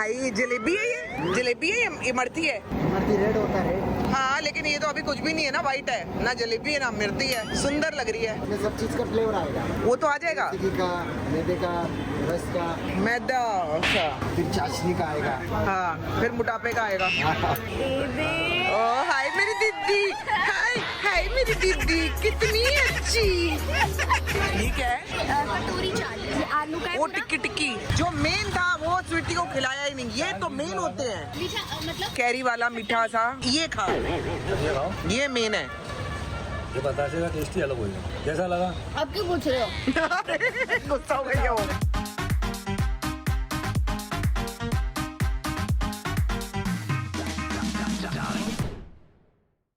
भाई जलेबी है ये? जलेबी है, ये इमरती है? इमरती रेड होता है। हाँ लेकिन ये तो अभी कुछ भी नहीं है ना, वाइट है ना, जलेबी है ना इमरती है, सुंदर लग रही है। इसमें सब चीज का फ्लेवर आएगा। वो तो आ जाएगा, घी का, मैदे का, रस का, मैदा। अच्छा फिर चाशनी का आएगा। हाँ फिर मोटापे का आएगा। ओ हाय मेरी दीदी, हाय हाय मेरी दीदी कितनी अच्छी। ठीक है कटोरी 40 आलू का वो टिक्की टिक्की जो मेन था वो स्वीटी को खिलाया ही नहीं। ये तो मेन होते हैं, मीठा मतलब कैरी वाला मीठा सा, ये खा, ये मेन है। ये बतासे का टेस्ट ही अलग हो गया। कैसा लगा? अब क्यों पूछ रहे हो? गुस्सा हो गई वो।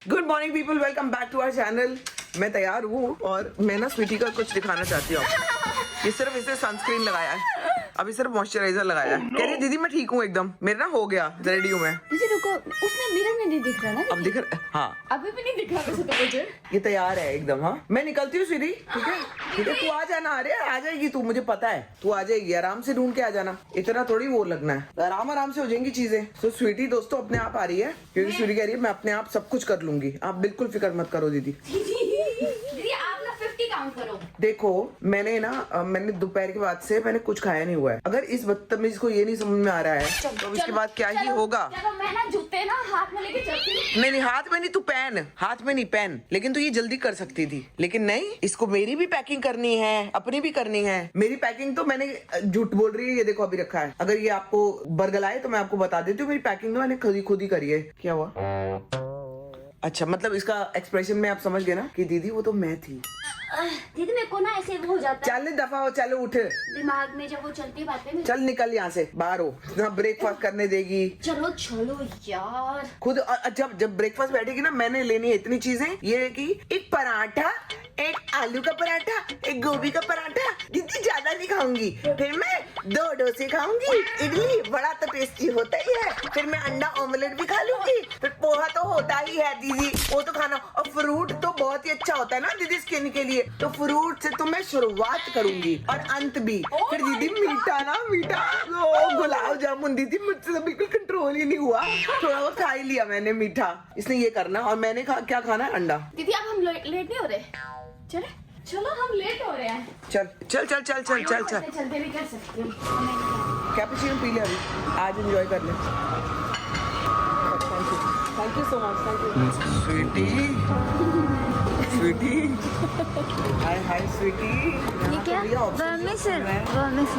Good morning people, welcome back to our channel. मैं तैयार हूँ और मैं ना स्वीटी का कुछ दिखाना चाहती हूँ। ये सिर्फ इसे सनस्क्रीन लगाया है, अभी सिर्फ मॉइस्चराइजर लगाया है। कह रही दीदी मैं ठीक हूँ एकदम, मेरे ना हो गया, रेडी हूँ मैं। दीदी रुको, उसमें मिरर में नहीं दिख रहा ना? अब दिख रहा, हाँ अभी भी नहीं दिख रहा वैसे तो मुझे। ये तैयार है एकदम। हाँ मैं निकलती हूँ स्वीटी, ठीक है ठीक है, तू आ जाना। अरे आ जाएगी तू, मुझे पता है तू आ जाएगी, आराम से ढूंढ के आ जाना, इतना थोड़ी वो लगना है, आराम से हो जाएंगी चीजें। तो स्वीटी दोस्तों अपने आप आ रही है, क्योंकि स्वीटी कह रही है मैं अपने आप सब कुछ कर लूंगी, आप बिल्कुल फिक्र मत करो दीदी। दीदी आप ना 50 काउंट करो। देखो मैंने मैंने दोपहर के बाद से मैंने कुछ खाया नहीं हुआ है। अगर इस बदतमीज को ये नहीं समझ में आ रहा है तो इसके बाद क्या ही होगा। चलो मैं ना जूते ना हाथ में लेके चलती हूँ। नहीं हाथ में नहीं, तू पहन, हाथ में नहीं पहन, लेकिन तू ये जल्दी कर सकती थी, लेकिन नहीं, इसको मेरी भी पैकिंग करनी है, अपनी भी करनी है। मेरी पैकिंग तो मैंने, झूठ बोल रही है, ये देखो अभी रखा है। अगर ये आपको बरगलाए तो मैं आपको बता देती हूँ, मेरी पैकिंग तो मैंने खुद ही करी है। क्या हुआ? अच्छा मतलब इसका एक्सप्रेशन में आप समझ गए ना कि दीदी वो तो मैं थी। दीदी मेरे को ना ऐसे वो हो जाता है चल दफा हो, चलो उठ, दिमाग में जब वो चलती बातें में। चल निकल यहाँ से, बाहर हो ना, ब्रेकफास्ट करने देगी। चलो चलो यार। खुद जब ब्रेकफास्ट बैठेगी ना, मैंने लेनी है इतनी चीजें। ये है कि एक पराठा, एक आलू का पराठा, एक गोभी का पराठा, जितनी ज्यादा नहीं खाऊंगी। फिर मैं 2 डोसे खाऊंगी, इडली बड़ा तो टेस्टी होता ही है। फिर मैं अंडा ऑमलेट भी खा लूंगी। फिर पोहा तो होता ही है दीदी, वो तो खाना। और फ्रूट तो बहुत ही अच्छा होता है ना दीदी स्किन के लिए, तो फ्रूट से तो मैं शुरुआत करूंगी और अंत भी। फिर दीदी मीठा ना, मीठा गुलाब जामुन दीदी मुझसे तो बिल्कुल कंट्रोल ही नहीं हुआ, थोड़ा बहुत खा ही लिया मैंने मीठा। इसने ये करना और मैंने क्या खाना है? अंडा। दीदी अब हम लेट नहीं हो रहे? चले चलो हम लेट हो रहे हैं। चल चल चल चल चल चल चल चलते भी कर सकती हूँ। कैपुचिनो पी ले अभी, आज एंजॉय कर ले। Thank you so much, thank you sweetie, sweetie, hi hi sweetie. ये क्या?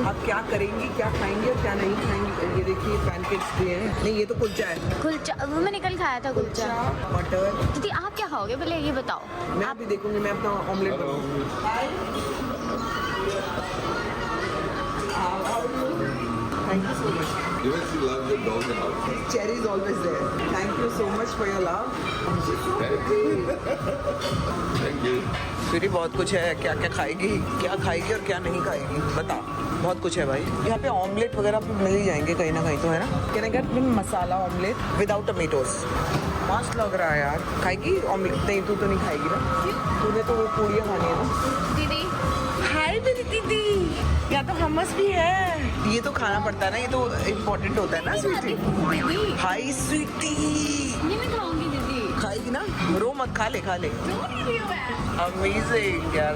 आप क्या करेंगी, क्या खाएंगे और क्या नहीं खाएंगे? ये देखिए पैनकेक्स भी हैं। नहीं ये तो कुलचा है, कुलचा वो मैंने कल खाया था कुलचा। मटर। दीदी आप क्या खाओगे पहले ये बताओ। मैं भी देखूंगी, मैं अपना ऑमलेट बनाऊंगी। Thank you so much. Even she loves your dog and house. Cherry is always there. Thank you so much for your love. Thank you. Sweety बहुत कुछ है, क्या क्या खाएगी, क्या खाएगी और क्या नहीं खाएगी बता। बहुत कुछ है भाई, यहाँ पे ऑमलेट वगैरह भी मिल ही जाएंगे कहीं ना कहीं तो, है ना? Can I get masala omelette without tomatoes? मस्त लग रहा है यार। खाएगी ऑमलेट? नहीं तू तो नहीं खाएगी ना, तूने तो वो पूड़ियाँ खानी है ना। दीदी हाय मेरी दीदी, यहाँ तो हमस भी है। ये तो खाना पड़ता है ना, ये तो इम्पोर्टेंट होता है ना स्वीटी। दीदी हाय स्वीटी, ये मैं खाऊंगी दीदी। खाएगी ना, रो मत, खा ले खा ले। रो नहीं रही हूँ मैं। अमेजिंग यार,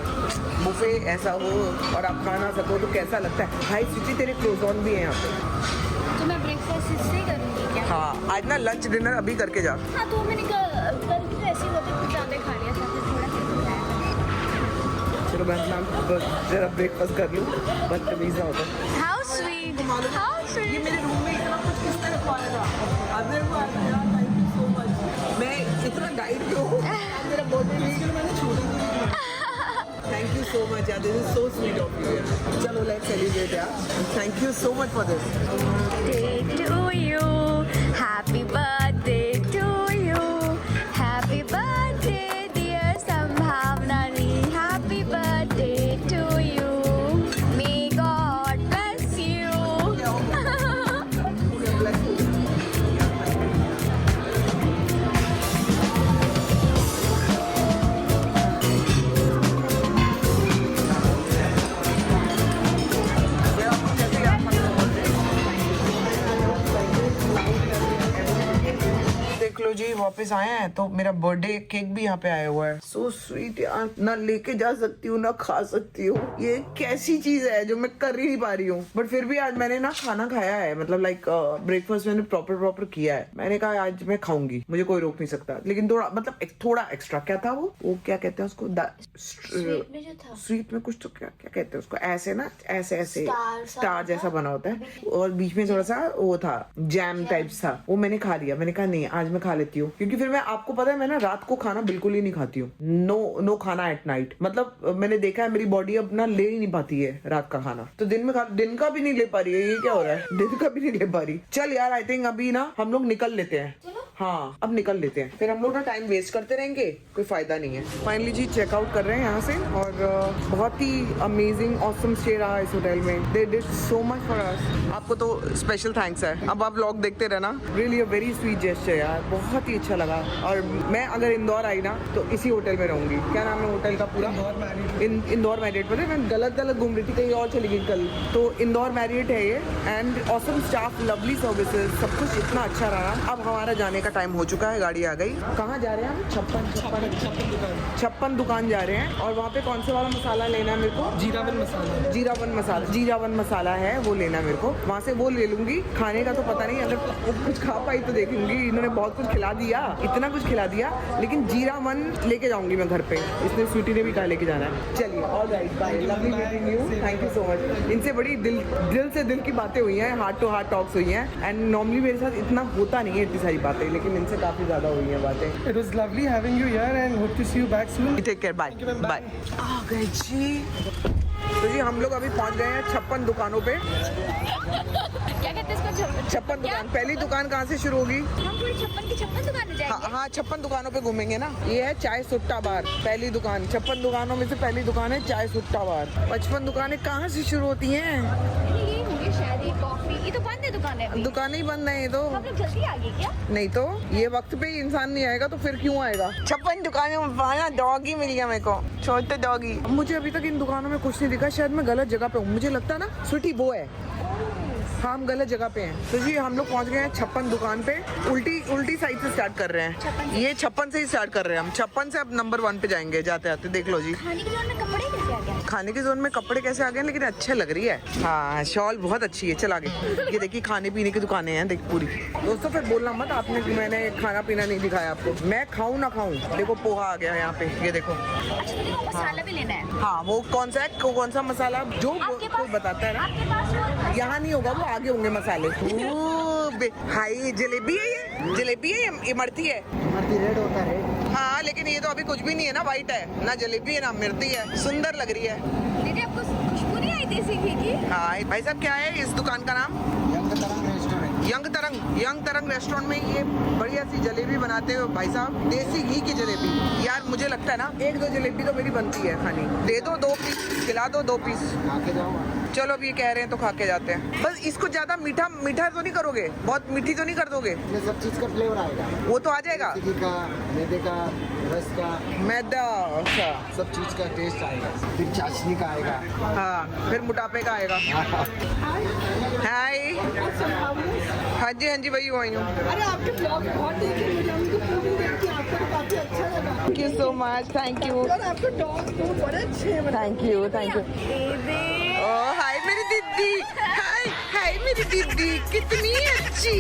बुफे ऐसा हो और आप खा ना सको तो कैसा लगता है। हाय स्वीटी तेरे क्लोजॉन भी हैं यहाँ पे। तो मैं ब्रेकफास्ट इससे करूँगी क्या? हाँ आज ना लंच डिनर अभी करके जा। हाँ तो मैंने कल भी ऐसे ही होते कुछ ज़्यादा खा लिया था, फिर थोड़ा सा चलो मैं अपना जरा ब्रेकफास्ट कर लूँ, बदतमीज ना होता। How sweet, how sweet. ये मेरे रूम में इतना कुछ किसने रखवाया था? अरे थैंक यू सो मच। मैं इतना डाइट पे हूँ, मेरा बर्थडे मैंने छोड़ दिया। थैंक यू सो मच यार, this is so sweet of you यार। चलो लेट्स सेलिब्रेट यार, thank you so much for this. Birthday to you, happy birthday to you, happy birthday dear Sambhavnani, happy birthday to you, may God bless you. चलो जी वापस आए हैं तो मेरा birthday cake भी यहाँ पे आया हुआ है। सो स्वीट यार, ना लेके जा सकती हूँ ना खा सकती हूँ। ये कैसी चीज है जो मैं कर ही नहीं पा रही हूँ। बट फिर भी आज मैंने ना खाना खाया है, मतलब लाइक ब्रेकफास्ट मैंने प्रॉपर किया है। मैंने कहा आज मैं खाऊंगी, मुझे कोई रोक नहीं सकता। लेकिन थोड़ा मतलब थोड़ा एक्स्ट्रा क्या था वो क्या कहते हैं उसको, स्वीट में जो था, स्वीट में कुछ तो क्या कहते हैं उसको, ऐसे ना ऐसे स्टार जैसा था। बना होता है और बीच में थोड़ा सा वो था जैम टाइप्स था, वो मैंने खा लिया। मैंने कहा नहीं आज मैं खा लेती हूँ, क्योंकि फिर मैं, आपको पता है मैं ना रात को खाना बिल्कुल ही नहीं खाती हूँ। नो खाना एट नाइट। मतलब मैंने देखा है मेरी बॉडी अब ना ले ही नहीं पाती है रात का खाना, तो दिन का भी नहीं ले पा रही है। ये क्या हो रहा है, दिन का भी नहीं ले पा रही। चल यार आई थिंक अभी ना हम लोग निकल लेते हैं। हाँ अब निकल लेते हैं, फिर हम लोग ना टाइम वेस्ट करते रहेंगे, कोई फायदा नहीं है। फाइनली जी चेकआउट कर रहे हैं यहाँ से और बहुत ही अमेजिंग ऑसम स्टे रहा इस होटल में। They did so much for us. आपको तो स्पेशल थैंक्स है, अब आप व्लॉग देखते रहना। Really a very sweet gesture यार, बहुत ही अच्छा लगा। और मैं अगर इंदौर आई ना तो इसी होटल में रहूंगी। क्या नाम है होटल का पूरा? इंदौर मैरियट। पता है मैं गलत घूम रही थी, कहीं और चली गई कल। तो इंदौर मैरियट है ये, and awesome staff, lovely services, सब कुछ इतना अच्छा रहा। अब हमारा जाने का टाइम हो चुका है, गाड़ी आ गई। कहाँ जा रहे हैं हम? छप्पन दुकान जा रहे हैं। और वहाँ पे कौन से वाला मसाला लेना है मेरे को? जीरावन मसाला है, वो लेना है मेरे को। वहाँ से वो ले लूंगी। खाने का तो पता नहीं, अगर कुछ खा पाई तो देख लूंगी। इन्होंने बहुत कुछ खिला दिया, इतना कुछ खिला दिया, लेकिन जीरावन लेके जाऊंगी मैं घर पे। इसने स्वीटी ने भी कहा लेके जाना है। चलिए alright, bye, lovely meeting you, thank you so much. इनसे बड़ी दिल से दिल की बातें हुई हैं, हार्ट टू हार्ट टॉक्स हुई हैं। एंड नॉर्मली मेरे साथ इतना होता नहीं है इतनी सारी बातें, लेकिन इनसे काफी ज्यादा हुई हैं बातें। It was lovely having you here and hope to see you back soon. Take care, bye bye. आ गए जी। तो जी हम लोग अभी पहुंच गए हैं 56 दुकानों पे। क्या कहते हैं इसको? 56 दुकान। पहली दुकान कहाँ से शुरू होगी? हम पूरी 56 की 56 दुकानें जाएंगे। हाँ 56 दुकानों पे घूमेंगे ना। ये है चाय सुट्टा बार, पहली दुकान। 56 दुकानों में से पहली दुकान है चाय सुट्टा बार। 55 दुकानें कहाँ से शुरू होती हैं? ये होंगे शायद ये कॉफी, ये तो बंद है दुकानें। दुकानें ही बंद है ये तो। हम लोग जल्दी आ गए क्या? नहीं तो ये वक्त पे ही इंसान नहीं आएगा तो फिर क्यों आएगा? 56 दुकानों में डॉगी मिल गया मेरे को, छोटे डॉगी। मुझे अभी तक इन दुकानों में कुछ नहीं दिखा, शायद मैं गलत जगह पे हूँ। मुझे लगता है ना स्वीटी वो है। हाँ हम गलत जगह पे हैं। तो जी हम लोग पहुंच गए हैं 56 दुकान पे। उल्टी साइड से स्टार्ट कर रहे हैं। ये 56 से ही स्टार्ट कर रहे हैं हम। 56 से अब नंबर 1 पे जाएंगे जाते आते। देख लो जी। खाने की जोन में कपड़े कैसे आ गए? खाने की जोन में कपड़े कैसे आ गए, लेकिन अच्छे लग रही है। हाँ शॉल बहुत अच्छी है। चल आगे। ये देखिए खाने पीने की दुकानें हैं, देख पूरी। दोस्तों फिर बोलना मत आपने कि मैंने खाना पीना नहीं दिखाया आपको। मैं खाऊं ना खाऊं, देखो पोहा आ गया यहाँ पे, ये देखो। अच्छा तो वो मसाला भी लेना है। हाँ वो कौन सा है, कौन सा मसाला जो आपके कोई पास बताता है ना। आपके पास वो यहाँ नहीं होगा, वो आगे होंगे मसाले। हाय जलेबी है ये, जलेबी है, ये इमरती है। इमरती रेड होता है, रेड। हाँ लेकिन ये तो अभी कुछ भी नहीं है ना, वाइट है ना, जलेबी है ना इमरती है। सुंदर लग रही है। दीदी आपको खुशबू नहीं आई देसी घी की? हाँ भाई साहब क्या है इस दुकान का नाम? यंग तरंग रेस्टोरेंट। यंग तरंग रेस्टोरेंट में ये बढ़िया सी जलेबी बनाते हो भाई साहब, देसी घी की जलेबी। यार मुझे लगता है ना 1-2 जलेबी तो मेरी बनती है खानी। दे दो 2 पीस, खिला दो 2 पीस। आके जाओ। चलो अब ये कह रहे हैं तो खा के जाते हैं। बस इसको ज्यादा मीठा तो नहीं करोगे, बहुत मीठी तो नहीं कर दोगे? इसमें सब चीज का फ्लेवर आएगा। वो तो आ जाएगा। घी का, मैदे का, रस का, मैदा। अच्छा सब चीज का टेस्ट आएगा। फिर चाशनी का आएगा। हाँ फिर मोटापे का आएगा। हाय हाँ जी वही आई हूँ। अरे आपके ब्लॉग बहुत देखे मुझे, उनकी पूरी देखी, आपको तो काफी अच्छा लगा। Thank you so much, thank you. और आपके डॉग बड़े अच्छे हैं। थैंक यू ओ हाय मेरी दीदी, हाय मेरी दीदी कितनी अच्छी।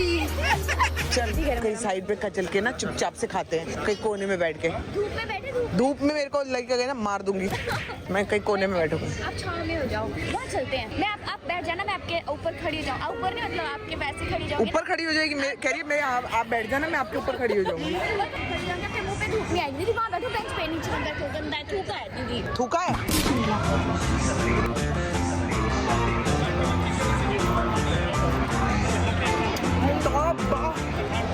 चल कहीं साइड पे चल के ना चुपचाप से खाते हैं, कहीं कोने में बैठ के। धूप में बैठे धूप में मेरे को लगेगा ना मार दूंगी। मैं कहीं कोने में बैठूंगी। आप छाव में हो जाओ, वहाँ चलते हैं। मैं आप बैठ जाना, मैं आपके ऊपर खड़ी हो जाऊँ। ऊपर नहीं मतलब आपके वैसे खड़ी जाऊँगी। ऊपर खड़ी हो जाएगी, कह रही है मैं आप बैठ जाना, मैं आपके ऊपर खड़ी हो जाऊंगी। आपके मुंह पे धूप नहीं आएगी। दीदी वहाँ बैठो बेंच पे, नीचे बैठो, गंदा है, थूका है दीदी। थूका है।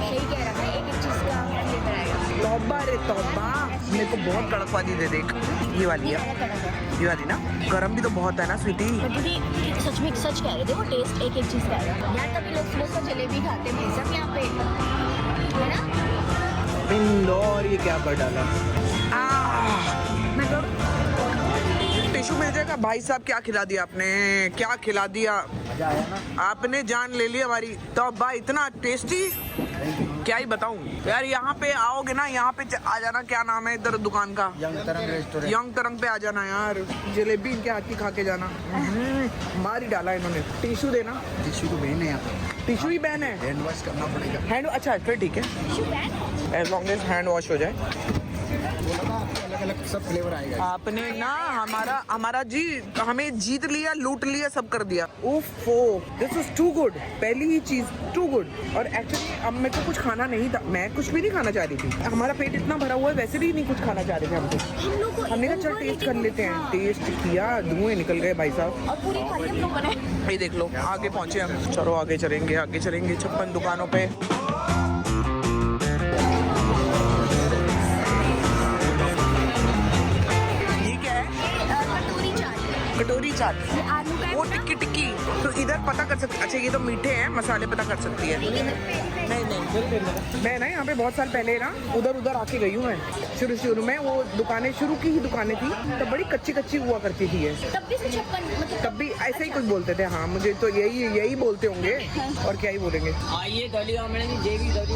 सही कह रहा है, एक चीज का फ्लेवर आएगा। तौबा रे तौबा, मेरे को बहुत कड़क वाली दे देख। ये वाली है, ये वाली ना। गरम भी तो बहुत है ना स्वीटी। दीदी सच में सच कह रहे थे, वो टेस्ट एक चीज का है यार। तभी लोग सुबह सुबह जलेबी खाते हैं भाई साहब यहाँ पे, है ना। इंदौर ये क्या कर डाला। मैं टिश्यू मिल जाएगा? भाई साहब क्या खिला दिया आपने, क्या खिला दिया मजा आया ना? आपने, जान ले ली हमारी। तो भाई इतना टेस्टी, क्या ही बताऊं यार। यहाँ पे आओगे ना, यहाँ पे आ जाना। क्या नाम है इधर दुकान का? यंग तरंग रेस्टोरेंट। यंग तरंग पे आ जाना यार। जलेबी इनके हाथ की खा के जाना। मार ही डाला इन्होंने। टिश्यू देना। टिश्यू तो बहन है यहाँ पे, टिश्यू ही बैन है। हैंड वॉश करना पड़ेगा। हैंड, अच्छा फिर ठीक है, as long as hand wash हो जाए। बोला था आपको अलग अलग सब फ्लेवर आएगा। आपने ना हमारा जी, हमें जीत लिया, लूट लिया, सब कर दिया। ओफो, दिस इज टू गुड। पहली ही चीज टू गुड। और एक्चुअली अब मेरे को कुछ खाना नहीं था, मैं कुछ भी नहीं खाना चाह रही थी। हमारा पेट इतना भरा हुआ है, वैसे भी नहीं कुछ खाना चाह रहे थे हमको। हमने कहा चल टेस्ट कर लेते हैं। टेस्ट किया, धुएं निकल गए भाई साहब। और पूरी थाली हम लोगों ने। ये देख लो, आगे पहुंचे हम। चलो आगे चलेंगे, आगे चलेंगे 56 दुकानों पे। कटोरी चाट, आलू का वो टिक्की टिक्की। तो इधर पता कर सकते, अच्छा ये तो मीठे हैं, मसाले पता कर सकती है। नहीं, मैं ना यहाँ पे बहुत साल पहले ना उधर आके गई हूँ। मैं शुरू में वो दुकानें, शुरू की ही दुकानें थी, तब बड़ी कच्ची हुआ करती थी ये। तब भी 56 मतलब तब भी ऐसे ही कुछ बोलते थे। हाँ, मुझे तो यही बोलते होंगे, और क्या ही बोलेंगे। आइए दली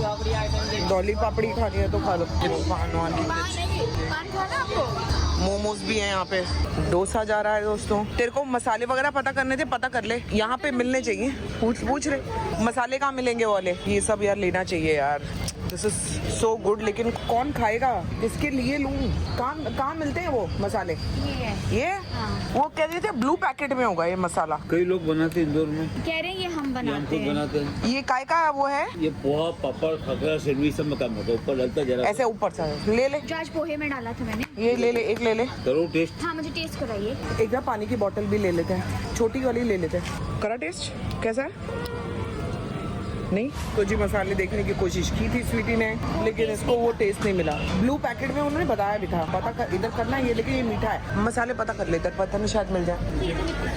पापड़ी आइटम दौली पापड़ी खानी है तो खा लो। पान खाना आपको। मोमोज भी हैं यहाँ पे। डोसा जा रहा है दोस्तों। तेरे को मसाले वगैरह पता करने थे, पता कर ले, यहाँ पे मिलने चाहिए। पूछ रहे मसाले कहाँ मिलेंगे वाले, ये सब यार लेना चाहिए यार। This is so good. लेकिन कौन खाएगा, इसके लिए लूँ? कहाँ मिलते हैं वो मसाले? ये वो कह रहे थे ब्लू पैकेट में होगा ये मसाला। कई लोग बनाते हैं इंदौर में, कह रहे हैं ये हम बनाते खुद हैं। बनाते हैं। ये काय का वो है? ये पोहा, पापड़, खकरा, सैंडविच सब में काम होता है। ऊपर डलता जरा ऐसे ऊपर से ले ले। जो आज पोहे में डाला था मैंने। ये ले ले, एक ले ले। करो टेस्ट। हाँ मुझे टेस्ट कराइए। एक बार पानी की बोतल भी ले लेते हैं, छोटी वाली ले लेते हैं। करा टेस्ट कैसा है? नहीं तो जी मसाले देखने की कोशिश की थी स्वीटी ने, लेकिन इसको वो टेस्ट नहीं मिला। ब्लू पैकेट में उन्होंने बताया भी था, इधर करना है ये, लेकिन ये मीठा है। मसाले पता कर लेते, पता नहीं शायद मिल जाए,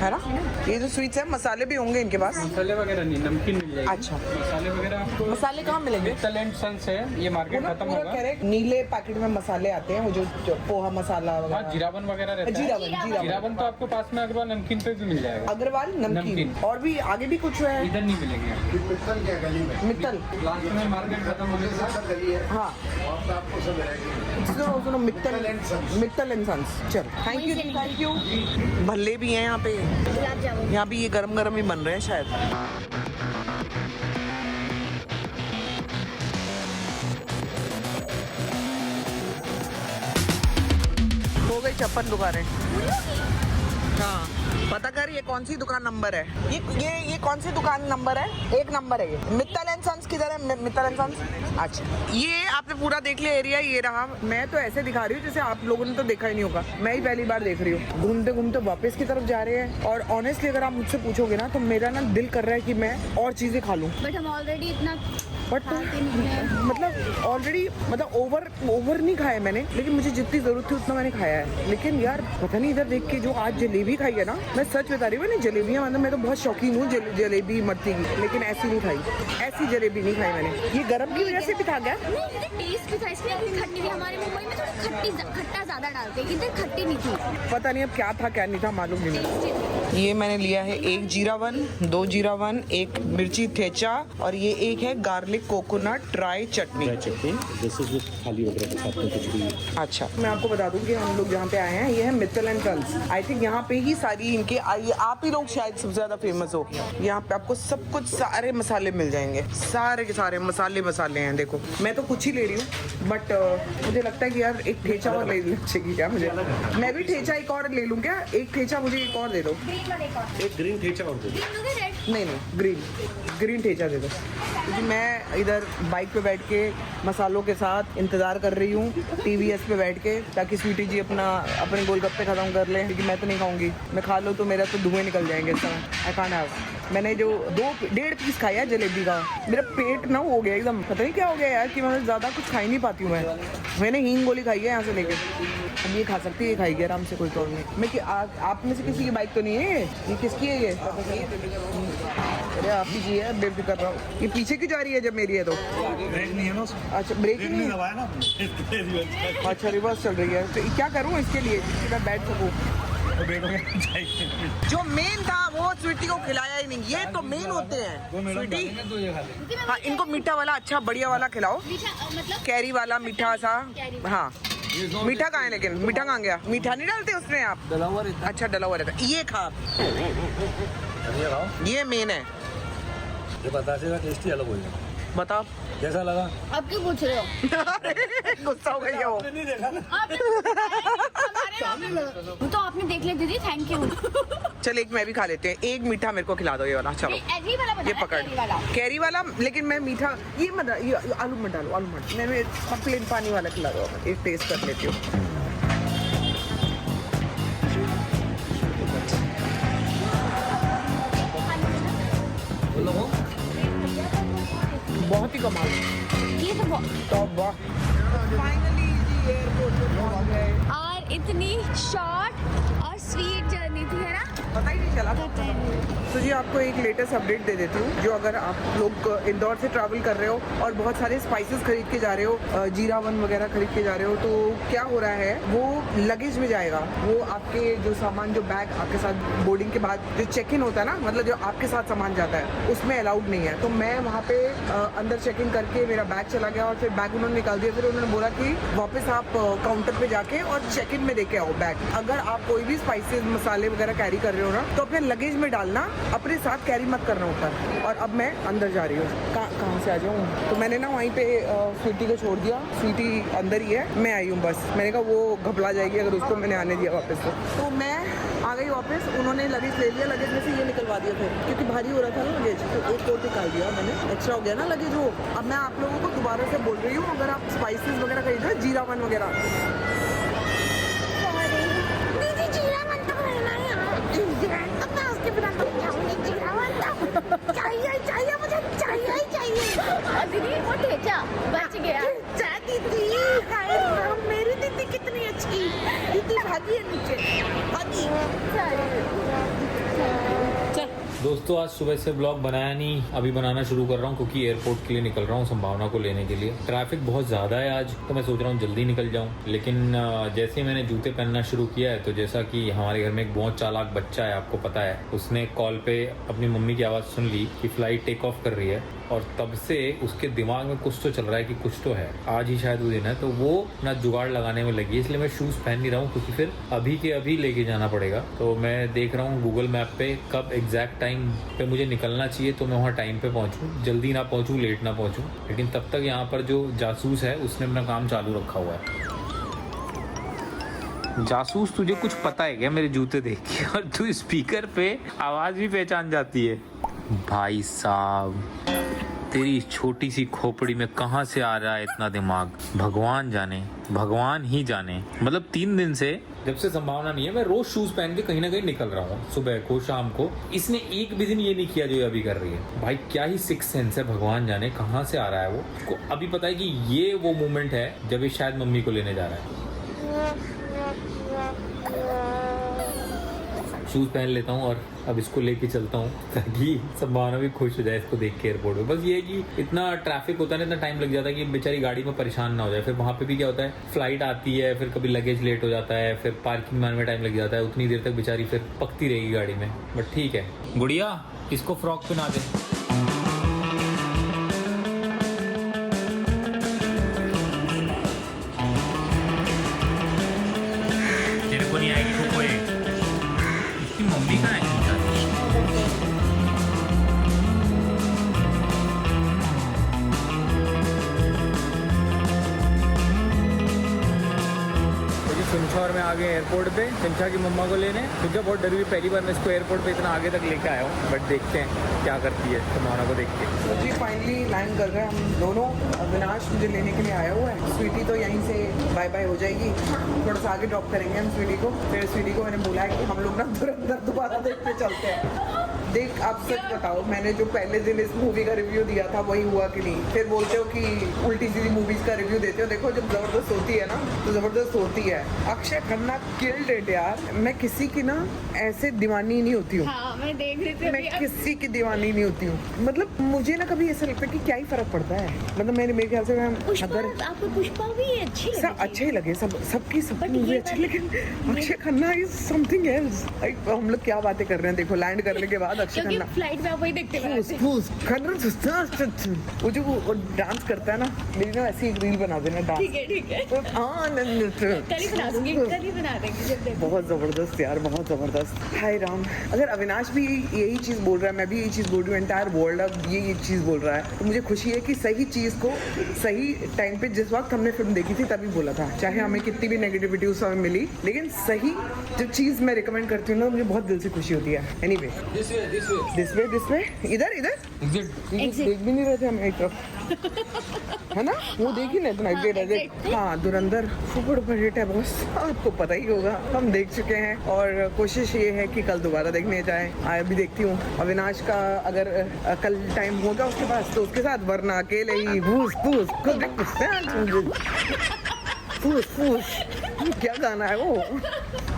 है ना? ये जो स्वीट्स है, मसाले भी होंगे इनके पास? मसाले वगैरह नहीं, नमकीन मिल जाएगी। अच्छा, मसाले वगैरह आपको मसाले कहाँ मिलेंगे? टैलेंट सन्स है, ये मार्केट खत्म होगा। कह रहे नीले पैकेट में मसाले आते हैं, वो जो पोहा मसाला हाँ, वगैरह। जीरावन वगैरह रहता है। जीरावन तो आपको पास में अग्रवाल नमकीन पे भी मिल जाएगा। अग्रवाल नमकीन, और भी आगे भी कुछ है? इधर नहीं मिलेंगे। मित्तल, लास्ट में मार्केट खत्म होने के बाद हाँ सुनो मित्तल एंड सन्स। चल थैंक यू। भल्ले भी हैं यहाँ पे, गुलाब जामुन। यहाँ भी ये गरम ही बन रहे हैं शायद। हो गई 56 दुकानें। हाँ, पता कर ये कौन सी दुकान नंबर है? ये कौन सी दुकान नंबर है? 1 नंबर है ये। मित्तल एंड सन्स किधर है? Mittal and sons. अच्छा, ये आपने पूरा देख लिया एरिया, ये रहा। मैं तो ऐसे दिखा रही हूँ जैसे आप लोगों ने तो देखा ही नहीं होगा, मैं ही पहली बार देख रही हूँ। घूमते घूमते वापस की तरफ जा रहे हैं, और ऑनेस्टली अगर आप मुझसे पूछोगे ना, तो मेरा ना दिल कर रहा है कि मैं और चीजें खा लूँ। बट हम ऑलरेडी इतना बट मतलब ऑलरेडी, मतलब ओवर नहीं खाया मैंने, लेकिन मुझे जितनी जरूरत थी उतना मैंने खाया है। लेकिन यार पता नहीं, इधर देख के जो आज जलेबी खाई है ना, मैं सच बता रही हूँ, जलेबियाँ मतलब मैं तो बहुत शौकीन हूँ जलेबी मट्टी की, लेकिन ऐसी नहीं खाई, ऐसी जलेबी नहीं खाई मैंने। ये गर्म की वजह से भी खा गया। टेस्ट भी था इसमें, खट्टी थी। हमारे मुंबई में थोड़ी खट्टा ज्यादा डालते हैं, इधर खट्टी नहीं थी। पता नहीं अब क्या था क्या नहीं था, मालूम नहीं। ये मैंने लिया है 1 जीरावन, 2 जीरावन, 1 मिर्ची ठेचा, और ये एक है गार्लिक कोकोनट ड्राई चटनी। थाली वगैरह के साथ में कुछ भी। अच्छा, मैं आपको बता दूं कि हम लोग जहाँ पे आए हैं, ये है Mittal and sons. I think यहाँ पे ही सारी इनके, आप ही लोग शायद सबसे ज्यादा फेमस हो। यहाँ पे आपको सब कुछ, सारे मसाले मिल जाएंगे, सारे के सारे मसाले हैं। देखो मैं तो कुछ ही ले रही हूँ, बट मुझे लगता है कि यार एक ठेचा और ले चाहिए क्या मुझे? मैं भी ठेचा एक और ले लूँ क्या? एक ठेचा मुझे एक और दे दो। एक ग्रीन ठेचा और दे दो। नहीं, ग्रीन ठेचा दे दो, क्योंकि मैं इधर बाइक पे बैठ के मसालों के साथ इंतजार कर रही हूँ, TVS पे बैठ के, ताकि स्वीटी जी अपने गोलगप्पे खत्म कर लें, क्योंकि मैं तो नहीं खाऊंगी। मैं खा लूँ तो मेरा तो धुएं निकल जाएंगे इस समय। I can't have. मैंने जो 1.5 पीस खाया जलेबी का, मेरा पेट ना हो गया एकदम, पता नहीं क्या हो गया यार, कि मैं ज़्यादा कुछ खा ही नहीं पाती हूँ। मैंने हींग गोली खाई है यहाँ से लेके, अब ये खा सकती है, ये खाएगी आराम से, कोई प्रॉब्लम नहीं। मैं आप में से किसी की बाइक तो नहीं है ये किसकी है ये? अरे आप ही की है, बेफिक्र रहो। ये पीछे क्यों जा रही है जब मेरी है तो? ब्रेक नहीं है ना। अच्छा, ब्रेक ही नहीं दबाया ना। अच्छा, रिवर्स चल रही है, तो क्या करूँ इसके लिए कि मैं बैठ सकूँ? तो बेटों में चाहिए। जो मेन था वो स्वीटी को खिलाया ही नहीं। ये तो मेन होते हैं स्वीटी। तो ये खा ले। हाँ, इनको मीठा वाला अच्छा बढ़िया वाला खिलाओ, मीठा मतलब कैरी वाला मीठा सा। हाँ, मीठा कहाँ है लेकिन मीठा कहाँ गया? मीठा नहीं डालते उसमें आप? डला हुआ रहता अच्छा डला हुआ रहता है। ये खा, है। ये खाओ, ये मेन है। ये बतासे का टेस्ट ही अलग हो जाएगा। बताओ कैसा लगा? अब क्यों पूछ रहे हो? गुस्सा हो गई है वो। आपने नहीं देखा ना? वो तो आपने देख लिया दीदी, थैंक यू। चल एक मैं भी खा लेते हैं। एक मीठा मेरे को खिला दो ये वाला। चलो एग्री वाला बना ये पकड़, कैरी वाला। लेकिन मैं मीठा ये मत, ये आलू मत डालो, आलू मत। मैं प्लेन पानी वाला खिला दो। एक टेस्ट कर लेती हूँ। बहुत ही कमाल। ये तो टॉप वाह। फाइनली जी एयरपोर्ट पे पहुंच गए। और इतनी शॉर्ट और स्वीट जर्नी थी, है ना? पता ही नहीं चला। तो जी आपको एक लेटेस्ट अपडेट दे देती हूँ। जो अगर आप लोग इंदौर से ट्रैवल कर रहे हो और बहुत सारे स्पाइसेस खरीद के जा रहे हो, जीरा वन वगैरह खरीद के जा रहे हो, तो क्या हो रहा है, वो लगेज में जाएगा। वो आपके जो सामान, जो बैग आपके साथ बोर्डिंग के बाद जो चेक इन होता है ना, मतलब जो आपके साथ सामान जाता है, उसमें अलाउड नहीं है। तो मैं वहाँ पे अंदर चेक इन करके मेरा बैग चला गया और फिर बैग उन्होंने निकाल दिया। फिर उन्होंने बोला कि वापस आप काउंटर पे जाके और चेक इन में देके आओ बैग। अगर आप कोई भी स्पाइसेस मसाले वगैरह कैरी कर रहे हो ना, तो अपने लगेज में डालना, अपने साथ कैरी मत करना ऊपर। और अब मैं अंदर जा रही हूँ। कहाँ से आ जाऊँ? तो मैंने ना वहीं पे स्वीटी को छोड़ दिया। स्वीटी अंदर ही है, मैं आई हूँ बस। मैंने कहा वो घबरा जाएगी अगर उसको मैंने आने दिया वापस। तो मैं आ गई वापस। उन्होंने लगेज ले लिया, लगेज में से ये निकलवा दिया फिर, क्योंकि भारी हो रहा था ना लगेज, तो एक और निकाल दिया मैंने। एक्स्ट्रा हो गया ना लगेज वो। अब मैं आप लोगों को दोबारा से बोल रही हूँ, अगर आप स्पाइसेस वगैरह खरीद रहे हो, जीरा वन वगैरह, दीदी जीरा मन तो खाना है यार। अब मैं उसके बिना तो खाऊंगी जीरा मन। चाहिए मुझे, चाहिए। दीदी वो ठेचा बच गया। दीदी हाय राम, मेरी दीदी कितनी अच्छी। दीदी भागी है नीचे, भागी। दोस्तों आज सुबह से ब्लॉग बनाया नहीं, अभी बनाना शुरू कर रहा हूँ क्योंकि एयरपोर्ट के लिए निकल रहा हूँ संभावना को लेने के लिए। ट्रैफिक बहुत ज़्यादा है आज, तो मैं सोच रहा हूँ जल्दी निकल जाऊँ। लेकिन जैसे ही मैंने जूते पहनना शुरू किया है, तो जैसा कि हमारे घर में एक बहुत चालाक बच्चा है, आपको पता है, उसने कॉल पे अपनी मम्मी की आवाज़ सुन ली कि फ़्लाइट टेक ऑफ कर रही है, और तब से उसके दिमाग में कुछ तो चल रहा है कि कुछ तो है, आज ही शायद वो दिन है। तो वो अपना जुगाड़ लगाने में लगी है, इसलिए मैं शूज़ पहन नहीं रहा हूँ क्योंकि फिर अभी के अभी लेके जाना पड़ेगा। तो मैं देख रहा हूँ गूगल मैप पे कब एग्जैक्ट टाइम पे मुझे निकलना चाहिए, तो मैं वहाँ टाइम पे पहुँचूँ, जल्दी ना पहुँचूँ, लेट ना पहुँचूँ। लेकिन तब तक यहाँ पर जो जासूस है उसने अपना काम चालू रखा हुआ है। जासूस, तुझे कुछ पता है क्या मेरे जूते देख के? और तू स्पीकर पे आवाज़ भी पहचान जाती है। भाई साहब, तेरी छोटी सी खोपड़ी में कहाँ से आ रहा है इतना दिमाग, भगवान जाने, भगवान ही जाने। मतलब 3 दिन से, जब से संभावना नहीं है, मैं रोज शूज पहन के कहीं ना कहीं निकल रहा हूँ, सुबह को शाम को। इसने एक भी दिन ये नहीं किया जो ये अभी कर रही है। भाई क्या ही सिक्स सेंस है, भगवान जाने कहाँ से आ रहा है वो। उसको अभी पता है कि ये वो मोमेंट है जब ये शायद मम्मी को लेने जा रहा है। शूज़ पहन लेता हूँ और अब इसको लेके चलता हूँ ताकि संभावना भी खुश हो जाए इसको देख के एयरपोर्ट पे। बस ये है कि इतना ट्रैफिक होता है ना, इतना टाइम लग जाता है कि बेचारी गाड़ी में परेशान ना हो जाए। फिर वहाँ पे भी क्या होता है, फ्लाइट आती है, फिर कभी लगेज लेट हो जाता है, फिर पार्किंग में टाइम लग जाता है। उतनी देर तक बेचारी फिर पकती रहेगी गाड़ी में। बट ठीक है, गुड़िया इसको फ्रॉक पहना दे। तेरे को नहीं आएगी तो कोई, इसकी मम्मी कहाँ है? सिंचा और मैं आ गए एयरपोर्ट पे सिंचा की मम्मा को लेने। सिंचा बहुत डरी हुई, पहली बार मैं इसको एयरपोर्ट पे इतना आगे तक लेके आया हूँ। बट देखते हैं क्या करती है संभावना को देख के। तो जी फाइनली लैंड कर रहे हैं हम दोनों। अविनाश मुझे लेने के लिए आया हुआ है। स्वीटी तो यहीं से बाय बाय हो जाएगी, थोड़ा सा आगे ड्रॉप करेंगे हम स्वीटी को। फिर स्वीटी को मैंने बोला है कि हम लोग ना धुरंधर दोबारा देखने चलते हैं। देख आप सच बताओ, मैंने जो पहले दिन इस मूवी का रिव्यू दिया था वही हुआ कि नहीं? फिर बोलते हो कि उल्टी सीधी मूवीज का रिव्यू देते हो। देखो जब जबरदस्त होती है ना तो जबरदस्त होती है। अक्षय खन्ना किल्ड इट यार। मैं किसी की ना ऐसे दीवानी नहीं होती हूँ। हाँ, मैं देख रही थी मैं अभी। किसी की दीवानी नहीं होती हूँ, मतलब मुझे ना कभी ऐसा लगता है कि क्या ही फर्क पड़ता है, मतलब मेरे ख्याल से मैं पुष्पा, अगर आपको पुष्पा भी अच्छी लगी सब थी। अच्छे ही लगे, सबकी But मूवी ये अच्छी, वाली- लेकिन Akshay Khanna is something else. हम लोग क्या बातें कर रहे हैं, देखो लैंड करने के बाद अक्षय क्योंकि खन्ना फ्लाइट में आप वही देखते हुए आते हैं। वो जो वो डांस करता है ना, मेरी ना ऐसी एक रील बना देना डांस। ठीक है आनंद कल ही बना दूंगी, कल ही बना देंगे जब देखो। बहुत जबरदस्त यार, बहुत जबरदस्त। हाय राम, अगर अविनाश भी यही चीज बोल रहा है, मैं भी यही चीज बोल रही हूँ, एंटायर वर्ल्ड अब ये चीज बोल रहा है, तो मुझे खुशी है कि सही चीज को सही टाइम पे, जिस वक्त हमने फिल्म देखी थी तभी बोला था, चाहे हमें कितनी भी नेगेटिविटी उस समय मिली, लेकिन सही जो चीज मैं रिकमेंड करती हूँ ना, मुझे बहुत दिल से खुशी होती है। एनीवे, दिस वे इधर देख भी नहीं रहे थे हम एक तरफ, है ना, वो देख ही नहीं इतना एग्जिट। हाँ, धुरंधर सुपर डुपर हिट है बॉस, आपको पता ही होगा, हम देख चुके हैं और कोशिश ये है कि कल दोबारा देखने जाए। अभी देखती हूँ अविनाश का अगर कल टाइम होगा उसके पास तो उसके साथ, वरना अकेले ही फूस क्या गाना है वो।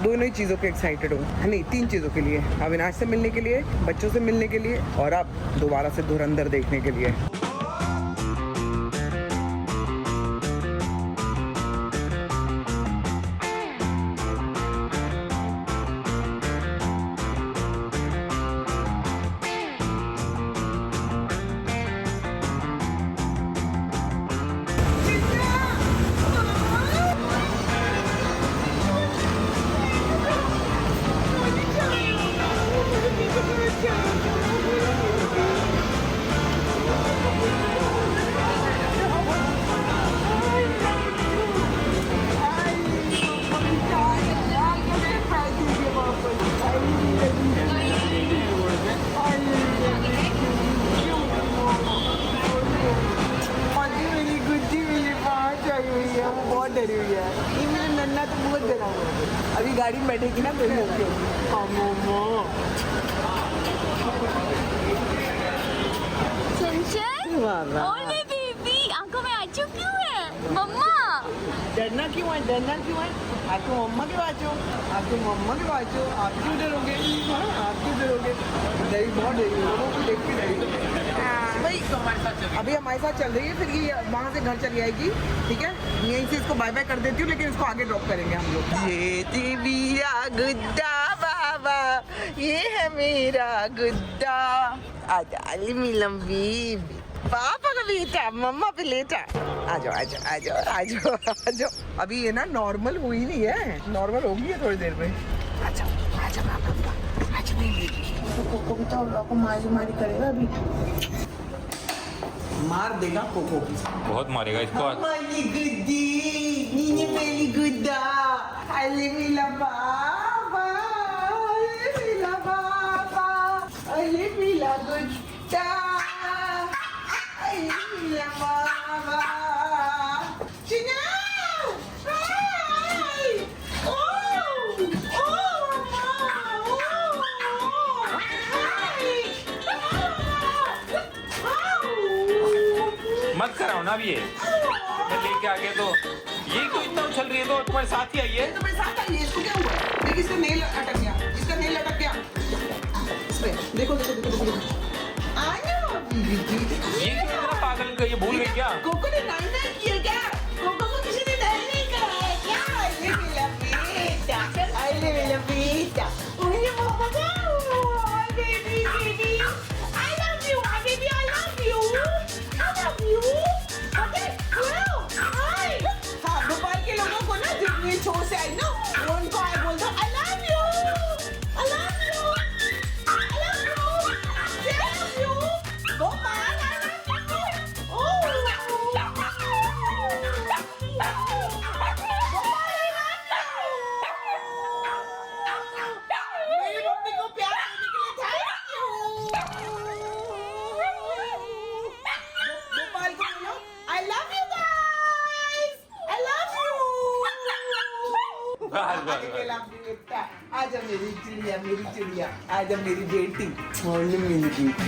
दोनों ही चीज़ों के एक्साइटेड हूँ, नहीं 3 चीज़ों के लिए, अविनाश से मिलने के लिए, बच्चों से मिलने के लिए, और अब दोबारा से धुरंधर देखने के लिए। डरी हुई है ये मेरा नन्ना, तो बहुत डरा हुआ है। अभी गाड़ी में बैठेगी ना तो ओले बेबी, आंखों में आंसू क्यों है मम्मा? डरना क्यों है, डरना क्यों है? आपको मम्मा के बाजू, आपको मम्मा के बाजू, आप क्यों डरोगे? हाँ, आप क्यों डरोगे? डरी, बहुत डरी, लोगों को देख के डरी। भाई अभी हमारे साथ चल रही है, फिर ये वहाँ से घर चली आएगी, ठीक है, यहीं से इसको बाय बाय कर देती हूँ, लेकिन इसको आगे ड्रॉप करेंगे हम लोग। ये मेरा गुड्डा बाबा, ये है मेरा गुड्डा, आजा लंबी पापा का बेटा, मम्मा पे लेटा, आ जाओ आ जाओ आ जाओ आ जाओ आ जाओ। अभी ये ना नॉर्मल हुई नहीं है, नॉर्मल होगी है थोड़ी देर में। आ जाओ आ जाओ पापा, आ जाओ नहीं, कोको भी तो आपको मारी करेगा अभी, मार देगा कोको, बहुत मारेगा इसको। मेरी गुड्डी, नीने मेरी गुड्डा, अले मिला बाबा, अले मिला बाबा, अले मिला गुड्डा, अले मिला बाबा, चिना, हाय, ओ, मामा, मत कराओ ना अभी, ये मैं लेके आ गया तो ये क्यों इतना उछल रही है, तो तुम्हारे साथ ही आई है। तो मेरे साथ आई है, इसको क्या हुआ? देखिए इसका नेल अटक गया, इसका नेल अटक गया, इसमें देखो देखो देखो देखो, आया ये क्यों इतना पागल का, ये भूल गई क्या? कोको ने नाई नाई किया क्या? कोको को किसी ने नाई नहीं कराया क्या? ये मेरा बेटा, अरे मेरा बेटा, मुझे पापा का baby baby, I love you, baby, I love you, I love you, okay, wow, hi, हाँ भोपाल के लोगों को ना जब ये शो से आई ना, वो उनको आए बोल दो I love you, I love you, I love you, I love you, Bhopal I love you, oh, मेरी मम्मी को प्यार देने के लिए थैंक यू। भोपाल को बोलो I love you guys, I love you। आजा मेरी चिड़िया, मेरी चिड़िया, आजा मेरी बेटी, मेरी बेटी।